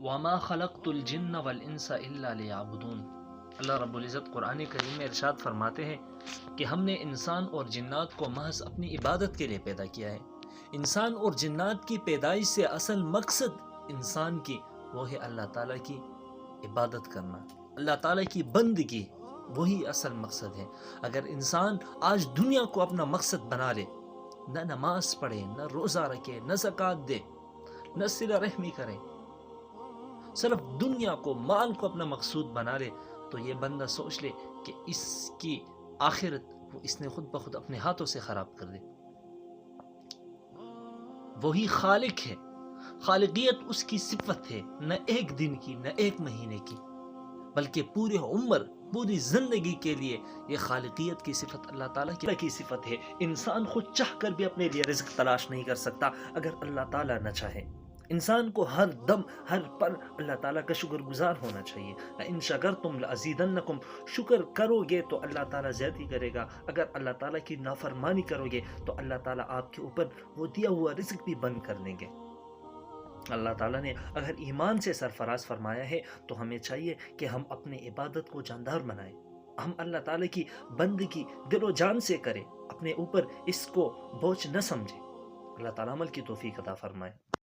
وَمَا خَلَقْتُ الْجِنَّ وَالْإِنسَ إِلَّا لِيَعْبُدُونَ۔ اللہ رب العزت قرآن کریم میں ارشاد فرماتے ہیں کہ ہم نے انسان اور جنات کو محض اپنی عبادت کے لیے پیدا کیا ہے۔ انسان اور جنات کی پیدائش سے اصل مقصد انسان کی وہ ہے اللہ تعالیٰ کی عبادت کرنا، اللہ تعالیٰ کی بندگی، وہی اصل مقصد ہے۔ اگر انسان آج دنیا کو اپنا مقصد بنا لے، نہ نماز پڑھے، نہ روزہ رکھے، نہ زکوٰۃ دے، نہ صلہ رحمی کرے، صرف دنیا کو، مال کو اپنا مقصود بنا لے، تو یہ بندہ سوچ لے کہ اس کی آخرت وہ اس نے خود بخود اپنے ہاتھوں سے خراب کر دی۔ وہی خالق ہے، خالقیت اس کی صفت ہے، نہ ایک دن کی، نہ ایک مہینے کی، بلکہ پورے عمر، پوری زندگی کے لیے یہ خالقیت کی صفت اللہ تعالیٰ کی صفت ہے۔ انسان خود چاہ کر بھی اپنے لیے رزق تلاش نہیں کر سکتا اگر اللہ تعالیٰ نہ چاہے۔ انسان کو ہر دم، ہر پل اللہ تعالیٰ کا شکر گزار ہونا چاہیے۔ لَإِن شَكَرْتُمْ لَأَزِيدَنَّكُمْ، شکر کرو گے تو اللہ تعالیٰ زیادتی کرے گا، اگر اللہ تعالیٰ کی نافرمانی کرو گے تو اللہ تعالیٰ آپ کے اوپر وہ دیا ہوا رزق بھی بند کر دیں گے۔ اللہ تعالیٰ نے اگر ایمان سے سرفراز فرمایا ہے تو ہمیں چاہیے کہ ہم اپنے عبادت کو جاندار بنائیں، ہم اللہ تعالیٰ کی بندگی دل و جان سے کریں، اپنے اوپر اس کو بوجھ نہ سمجھیں۔ اللہ تعالیٰ عمل کی توفیق عطا فرمائے۔